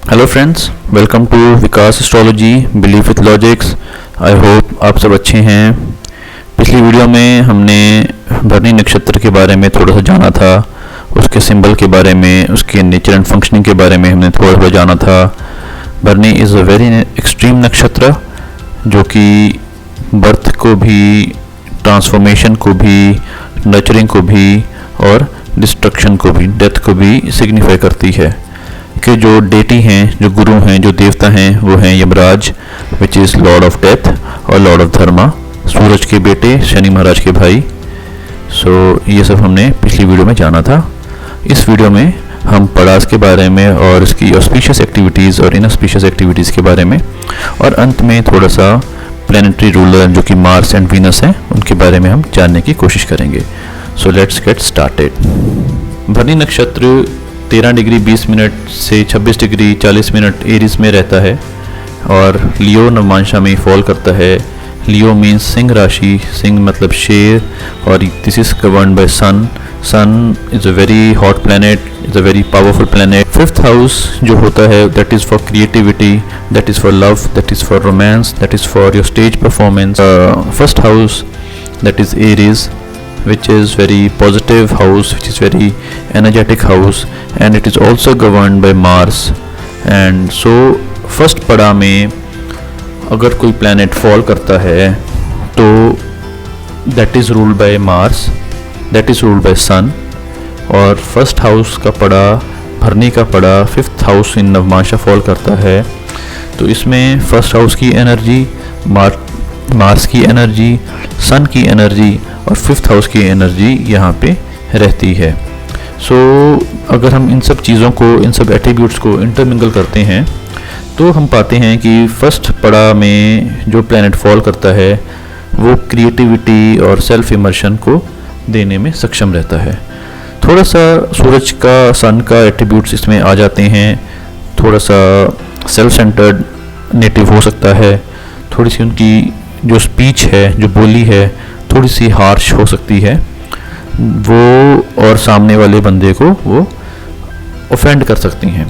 Hello friends, welcome to Vikas astrology believe with logics. I hope आप सब अच्छे हैं। पिछली वीडियो में हमने भरणी नक्षत्र के बारे में थोड़ा सा जाना था, उसके सिंबल के बारे में, उसके नेचर एंड फंक्शनिंग के बारे में हमने थोड़ा जाना था। भरणी इज़ अ वेरी एक्सट्रीम नक्षत्र जो कि बर्थ को भी, ट्रांसफॉर्मेशन को भी, नर्चरिंग को भी और डिस्ट्रक्शन को भी, डेथ को भी सिग्निफाई करती है। कि जो डेटी हैं, जो गुरु हैं, जो देवता हैं, वो हैं Yamraj which is Lord of death और लॉर्ड ऑफ धर्मा, सूरज के बेटे, शनि महाराज के भाई। ये सब हमने पिछली वीडियो में जाना था। इस वीडियो में हम पड़ास के बारे में और इसकी ऑस्पिशियस एक्टिविटीज़ और इनऑस्पिशियस एक्टिविटीज़ के बारे में, और अंत में थोड़ा सा प्लैनेटरी रूलर जो कि मार्स एंड वीनस हैं उनके बारे में हम जानने की कोशिश करेंगे। So let's get started. भरणी नक्षत्र 13 डिग्री 20 मिनट से 26 डिग्री 40 मिनट एरीज में रहता है और लियो नवमांशा में फॉल करता है। लियो मीन्स सिंह राशि, सिंह मतलब शेर, और this is governed by sun. Sun is a very hot planet, is a very powerful planet. Fifth house जो होता है that is for creativity, that is for love, that is for romance, that is for your stage performance. First house that is Aries, which is very positive house, which is very energetic house, and it is also governed by Mars. And so first पड़ा में अगर कोई planet fall करता है तो that is ruled by Mars, that is ruled by Sun, और first house का पड़ा, भरणी का पड़ा fifth house in navamsha fall करता है तो इसमें first house की एनर्जी, मार्स की एनर्जी, सन की एनर्जी और फिफ्थ हाउस की एनर्जी यहाँ पे रहती है। अगर हम इन सब चीज़ों को, इन सब एट्रीब्यूट्स को इंटरमिंगल करते हैं तो हम पाते हैं कि फर्स्ट पड़ा में जो प्लैनेट फॉल करता है वो क्रिएटिविटी और सेल्फ इमर्शन को देने में सक्षम रहता है। थोड़ा सा सूरज का, सन का एट्रीब्यूट्स इसमें आ जाते हैं। थोड़ा सा सेल्फ सेंटर्ड नेटिव हो सकता है, थोड़ी सी उनकी जो स्पीच है, जो बोली है, थोड़ी सी हार्श हो सकती है वो, और सामने वाले बंदे को वो ऑफेंड कर सकती हैं।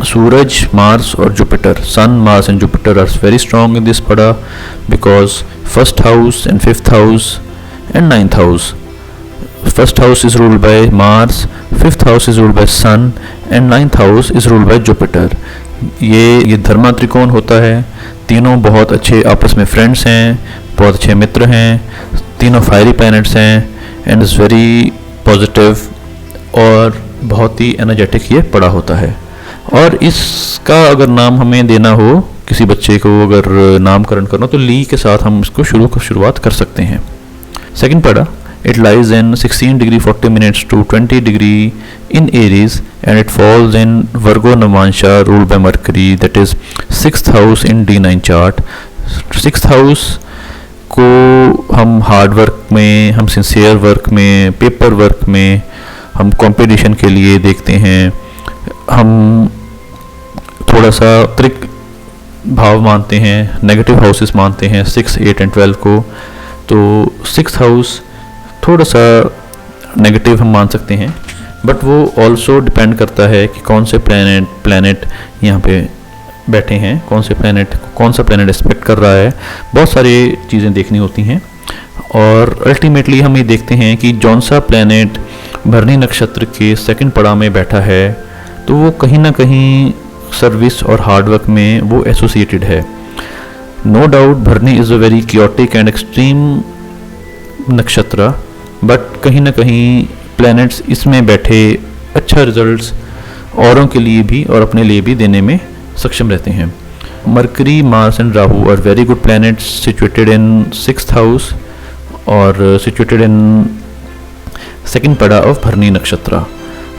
सूरज, मार्स और Jupiter, Sun, Mars and Jupiter are very strong in this पड़ा because first house and fifth house and ninth house, first house is ruled by Mars, fifth house is ruled by Sun and ninth house is ruled by Jupiter. ये धर्मा त्रिकोण होता है। तीनों बहुत अच्छे आपस में फ्रेंड्स हैं, बहुत अच्छे मित्र हैं, तीनों फायरी प्लैनेट्स हैं एंड इज़ वेरी पॉजिटिव और बहुत ही एनर्जेटिक ये पड़ा होता है। और इसका अगर नाम हमें देना हो, किसी बच्चे को अगर नामकरण करना, तो ली के साथ हम इसको शुरुआत कर सकते हैं। सेकंड पड़ा, it lies in 16 degree 40 minutes to 20 degree in Aries and it falls in Virgo Navamsha ruled by Mercury, that is 6th house in D9 chart. 6th house को हम हार्ड वर्क में, हम सिंसियर वर्क में, paper work में, हम competition के लिए देखते हैं। हम थोड़ा सा त्रिक भाव मानते हैं, नेगेटिव हाउसेस मानते हैं 6, 8 एंड 12 को। तो 6th हाउस थोड़ा सा नेगेटिव हम मान सकते हैं, बट वो ऑल्सो डिपेंड करता है कि कौन से प्लैनेट यहाँ पे बैठे हैं, कौन सा प्लैनेट एस्पेक्ट कर रहा है। बहुत सारी चीज़ें देखनी होती हैं और अल्टीमेटली हम ये देखते हैं कि जौन सा प्लैनेट भरणी नक्षत्र के सेकंड पड़ाव में बैठा है तो वो कहीं ना कहीं सर्विस और हार्डवर्क में वो एसोसिएटेड है। नो डाउट भरणी is a very chaotic and extreme नक्षत्र, बट कहीं ना कहीं प्लैनेट्स इसमें बैठे अच्छा रिजल्ट्स औरों के लिए भी और अपने लिए भी देने में सक्षम रहते हैं। Mercury, Mars and Rahu are very good planets situated in 6th house और सिचुएटेड इन सेकंड पड़ा of Bharani nakshatra.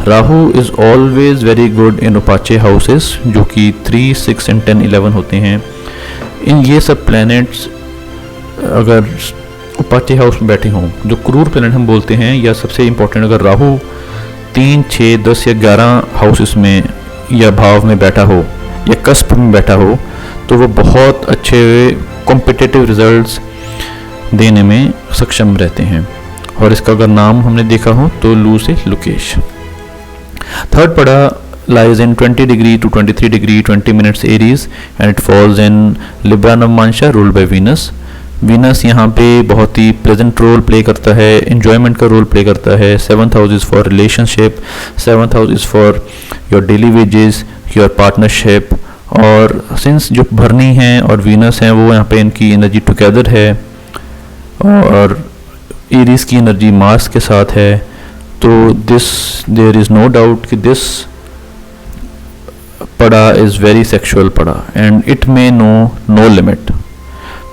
Rahu is always very good in उपाचे हाउसेस जो कि 3, 6 एंड 10, 11 होते हैं। इन ये सब प्लैनेट्स अगर उपाचे हाउस में बैठे हों, जो क्रूर प्लैनेट हम बोलते हैं, या सबसे इम्पोर्टेंट अगर राहु 3, 6, 10 या 11 हाउसेस में या भाव में बैठा हो या कस्प में बैठा हो तो वो बहुत अच्छे कॉम्पिटिटिव रिजल्ट्स देने में सक्षम रहते हैं। और इसका अगर नाम हमने देखा हो तो लू से लुकेश। थर्ड पड़ा lies in 20 degree to 23 degree 20 minutes Aries and it falls in Libra Navamansha ruled by Venus. Venus यहाँ पे बहुत ही प्लेजेंट रोल प्ले करता है, इन्जॉयमेंट का रोल प्ले करता है. 7th house is for relationship, 7th house is for your daily wages, your partnership. और since जो भरनी है और वीनस है वो यहाँ पे इनकी एनर्जी टुगेदर है और एरीज की एनर्जी मार्स के साथ है, तो देयर इज़ नो डाउट कि दिस पड़ा इज़ वेरी सेक्सुअल पड़ा and it may no limit.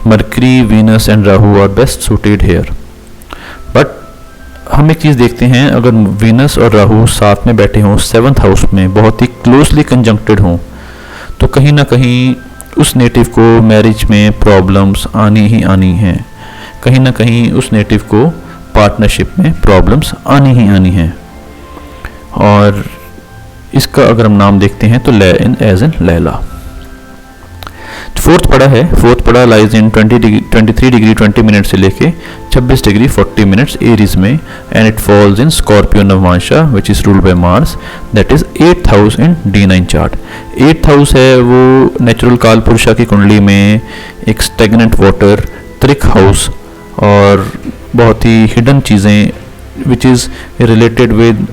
Mercury, Venus and Rahu are best suited here. But हम एक चीज़ देखते हैं, अगर वीनस और राहु साथ में बैठे हों 7th हाउस में, बहुत ही क्लोजली कंजंक्टेड हों, तो कहीं ना कहीं उस नेटिव को मैरिज में प्रॉब्लम्स आनी ही आनी हैं. कहीं ना कहीं उस नेटिव को पार्टनरशिप में प्रॉब्लम्स आनी ही आनी हैं. और इसका अगर हम नाम देखते हैं तो एज इन लैला. फोर्थ पड़ा है, फोर्थ पड़ा लाइज इन 23 डिग्री 20 मिनट से लेके 26 डिग्री 40 मिनट्स एरीज में and it falls in Scorpio navamsha which is ruled by Mars, that is 8th house in D9 chart. 8th house है वो नेचुरल काल पुरुषा की कुंडली में एक स्टेगनेंट वाटर, त्रिक हाउस और बहुत ही हिडन चीज़ें विच is related with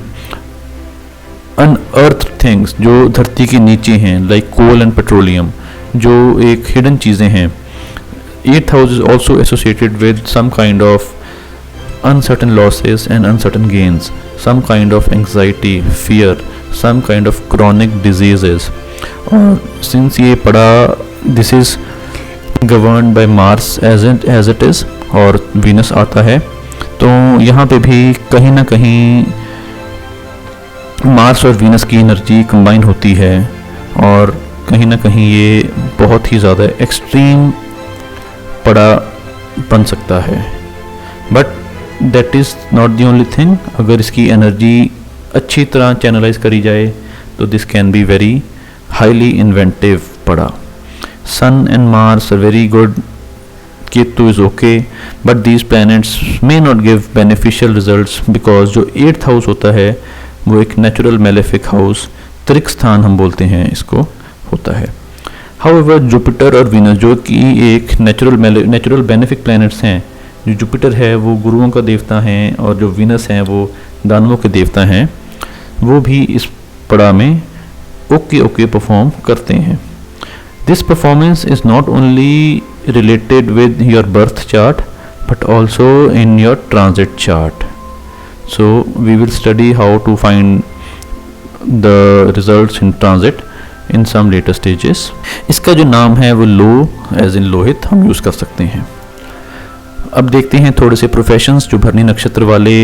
unearth things जो धरती के नीचे हैं, लाइक कोल एंड पेट्रोलियम, जो एक हिडन चीज़ें हैं. 8th house is also associated with some kind of uncertain losses and uncertain gains, some kind of anxiety, fear, some kind of chronic diseases. और सिंस ये पड़ा this is govern by Mars as it is और Venus आता है, तो यहाँ पे भी कहीं ना कहीं मार्स और वीनस की एनर्जी कंबाइन होती है और कहीं ना कहीं ये बहुत ही ज़्यादा एक्सट्रीम पड़ा बन सकता है. But that is not the only thing. अगर इसकी एनर्जी अच्छी तरह चैनलाइज करी जाए तो this can be very highly inventive पड़ा. Sun and Mars are very good, Ketu is okay, but these planets may not give beneficial results because जो 8th house होता है वो एक नेचुरल मेलेफिक हाउस, त्रिक स्थान हम बोलते हैं इसको, होता है. हाउएवर जुपिटर और वीनस जो कि एक नेचुरल बेनिफिक प्लैनेट्स हैं, जो जुपिटर है वो गुरुओं का देवता हैं और जो वीनस हैं वो दानवों के देवता हैं, वो भी इस पड़ा में ओके परफॉर्म करते हैं. This performance is not only related with your birth chart but also in your transit chart. So we will study how to find the results in transit in some later stages. इसका जो नाम है वो लो as in Lohit हम use कर सकते हैं. अब देखते हैं थोड़े से प्रोफेशंस जो भरनी नक्षत्र वाले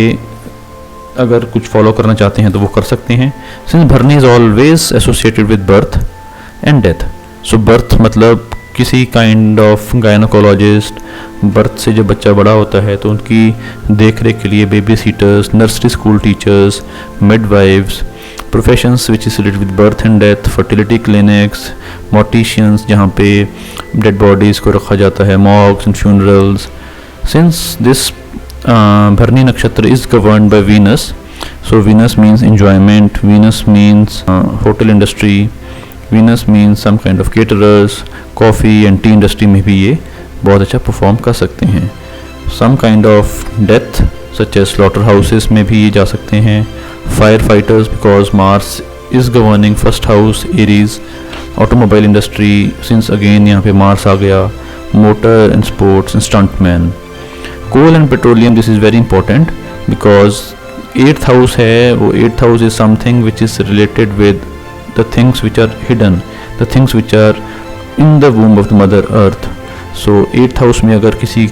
अगर कुछ फॉलो करना चाहते हैं तो वो कर सकते हैं. सिंस भरनी is always associated with birth and death, so birth मतलब किसी काइंड ऑफ गायनोकोलॉजिस्ट, बर्थ से जब बच्चा बड़ा होता है तो उनकी देख रेख के लिए baby sitters, nursery school teachers, midwives, professions which is related with birth and death, fertility clinics, morticians जहाँ पे डेड बॉडीज़ को रखा जाता है, morgues and funerals. Since this Bharani nakshatra is governed by Venus, so Venus means enjoyment, Venus means hotel industry, Venus means some kind of caterers, coffee and tea industry में भी ये बहुत अच्छा परफॉर्म कर सकते हैं. Some kind of death such as slaughter houses में भी ये जा सकते हैं. Fire fighters because Mars is governing 1st house Aries. Automobile industry since again यहाँ पे मार्स आ गया. Motor and sports and stuntman. Coal and petroleum this is very important because 8th house है वो 8th house is something which is related with the things which are hidden, the things which are in the womb of the mother earth. So 8th house में अगर किसी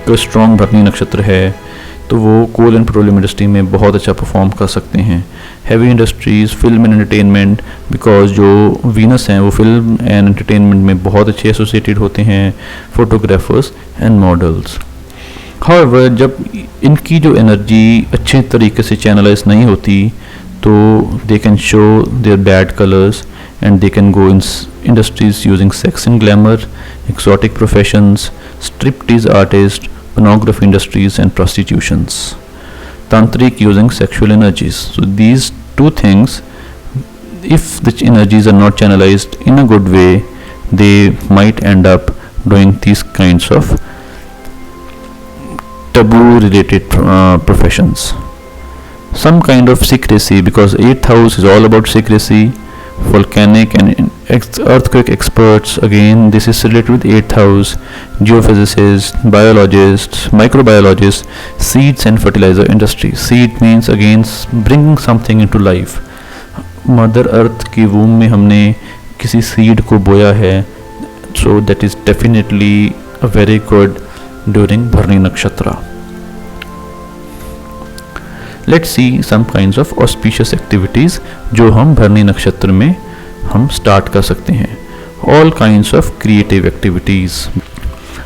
का strong भरनी नक्षत्र है तो वो कोल एंड पेट्रोलियम इंडस्ट्री में बहुत अच्छा परफॉर्म कर सकते हैं. Heavy industries, film and entertainment because जो वीनस हैं वो फिल्म एंड एंटरटेनमेंट में बहुत अच्छे एसोसिएटेड होते हैं, फोटोग्राफर्स एंड मॉडल्स. हाउएवर जब इनकी जो एनर्जी अच्छे तरीके से चैनलाइज नहीं होती तो they can show their bad colors and they can go in industries using sex and glamour, exotic professions, striptease artists, pornography industries and prostitutions. Tantric using sexual energies. So these two things if the energies are not channelized in a good way, they might end up doing these kinds of taboo related professions. Some kind of secrecy, because 8th house is all about secrecy. Volcanic and earthquake experts, again this is related with 8th house. Geophysicists, biologists, microbiologists, seeds and fertilizer industry. Seed means again bringing something into life. Mother earth की वूम में हमने किसी seed को बोया है, so that is definitely a very good during Bharani Nakshatra. Let's see some kinds of auspicious activities जो हम भरनी नक्षत्र में हम start कर सकते हैं. All kinds of creative activities,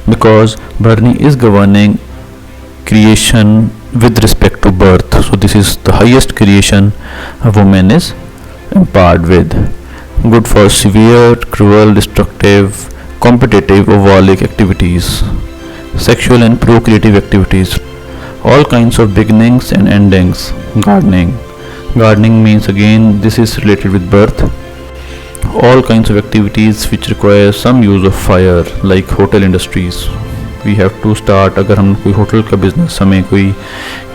because Bharani is governing creation with respect to birth. So this is the highest creation a woman is empowered with. Good for severe, cruel, destructive, competitive, ovalic activities, sexual and procreative activities. All kinds of beginnings and endings. Gardening means again this is related with birth. All kinds of activities which require some use of fire, like hotel industries. We have to start, अगर हम कोई hotel का business, हमें कोई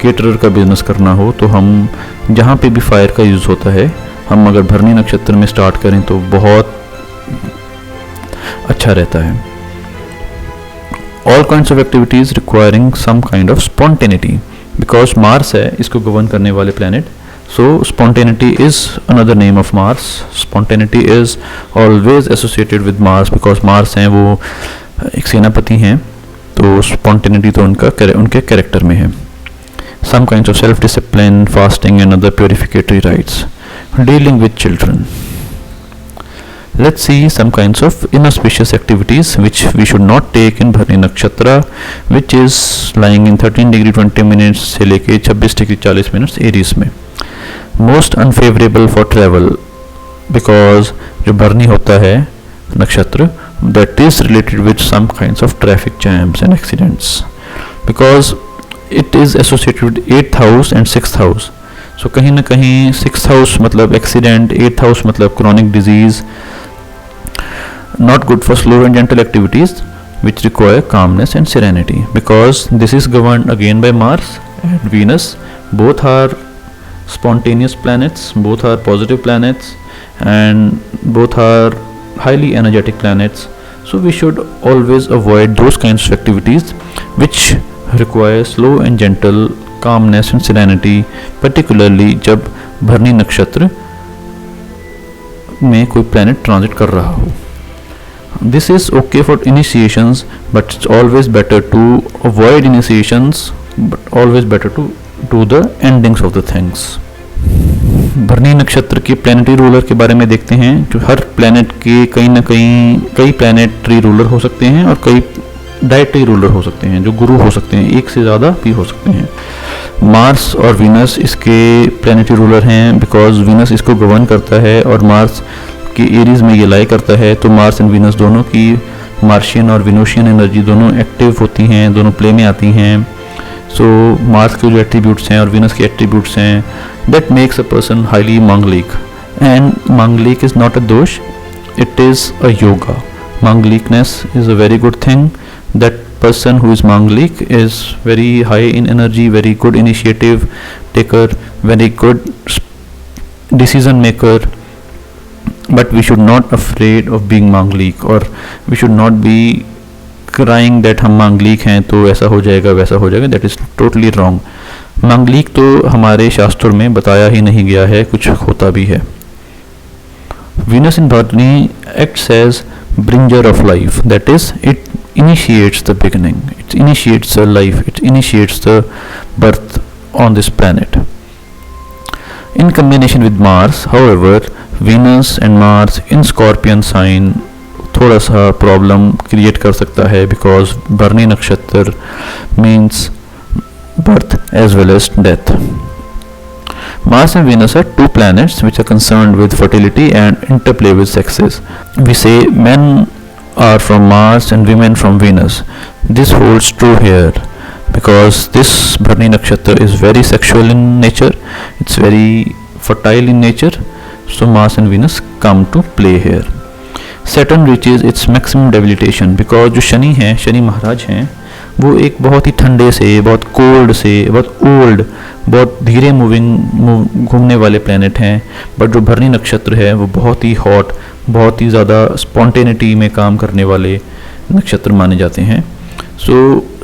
caterer का business करना हो, तो हम जहाँ पे भी फायर का यूज़ होता है, हम अगर भरनी नक्षत्र में स्टार्ट करें तो बहुत अच्छा रहता है. All kinds of activities requiring some kind of spontaneity, because Mars है इसको गवर्न करने वाले planet. So spontaneity is another name of Mars. Spontaneity is always associated with Mars, because Mars हैं वो एक सेनापति हैं, तो spontaneity तो उनके कैरेक्टर में है. Some kinds of self-discipline, fasting and other purificatory rites. Dealing with children. Let's see some kinds of inauspicious activities which we should not take in Bharani Nakshatra, which is lying in 13 degree 20 minutes से लेके 26 degree 40 minutes Aries में. Most unfavorable for travel, because जो भरनी होता है नक्षत्र, that is related with some kinds of traffic jams and accidents, because it is associated with 8th house and 6th house. So कहीं ना कहीं 6th house मतलब accident, 8th house मतलब chronic disease. Not good for slow and gentle activities which require calmness and serenity, because this is governed again by Mars and Venus. Both are spontaneous planets, both are positive planets, and both are highly energetic planets. So we should always avoid those kinds of activities which require slow and gentle calmness and serenity, particularly जब भरनी नक्षत्र में कोई planet transit कर रहा हो. This is okay for initiations, but it's always better to avoid initiations, but always better to do the endings of the things. भरनी नक्षत्र के प्लैनेटरी रूलर के बारे में देखते हैं. जो हर प्लैनेट के कहीं ना कहीं कई प्लैनेटरी रूलर हो सकते हैं और कई डायरेक्टरी रूलर हो सकते हैं, जो गुरु हो सकते हैं, एक से ज़्यादा भी हो सकते हैं. मार्स और वीनस इसके प्लैनेटरी रूलर हैं, बिकॉज वीनस इसको गवर्न करता है और मार्स कि एरीज में ये लाई करता है. तो मार्स एंड वीनस दोनों की मार्शियन और विनोशियन एनर्जी दोनों एक्टिव होती हैं, दोनों प्ले में आती हैं. सो मार्स के जो एट्रीब्यूट्स हैं और वीनस के एट्रीब्यूट्स हैं, that makes a person highly manglik. And manglik is not a dosha, it is a yoga. Manglikness is a very good thing. That person who is manglik is very high in energy, very good initiative taker, very good decision maker. But we should not afraid of being manglik, or we should not be crying that हम मांगलिक हैं तो ऐसा हो जाएगा वैसा हो जाएगा. That is totally wrong. मांगलिक तो हमारे शास्त्रों में बताया ही नहीं गया है, कुछ होता भी है. Venus in Bharani acts as bringer of life. That is, it initiates the beginning, it initiates the life, it initiates the birth on this planet. In combination with Mars, however, Venus and Mars in Scorpion sign थोड़ा सा problem create कर सकता है, because Bharani नक्षत्र means birth as well as death. Mars and Venus are two planets which are concerned with fertility and interplay with sexes. We say men are from Mars and women from Venus. This holds true here, because this Bharani Nakshatra is very sexual in nature, it's very fertile in nature. So Mars and Venus come to play here. Saturn reaches its maximum debilitation because जो शनि हैं, शनि महाराज हैं, वो एक बहुत ही ठंडे से, बहुत cold से, बहुत ओल्ड, बहुत धीरे घूमने वाले प्लेनेट हैं. बट जो भरणी नक्षत्र है वो बहुत ही हॉट, बहुत ही ज़्यादा स्पॉन्टेनिटी में काम करने वाले नक्षत्र माने जाते हैं. सो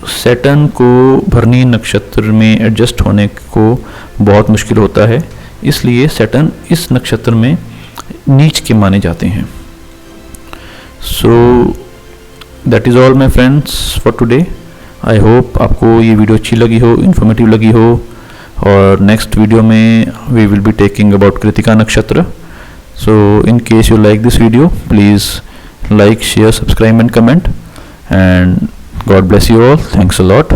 सैटर्न को भरणी नक्षत्र में एडजस्ट होने को बहुत मुश्किल होता है, इसलिए सैटर्न इस नक्षत्र में नीच के माने जाते हैं. So that is all my friends for today. I hope आपको ये वीडियो अच्छी लगी हो, इन्फॉर्मेटिव लगी हो. और नेक्स्ट वीडियो में we will be taking about Krittika nakshatra. So in case you like this video, please like, share, subscribe and comment, and God bless you all. Thanks a lot.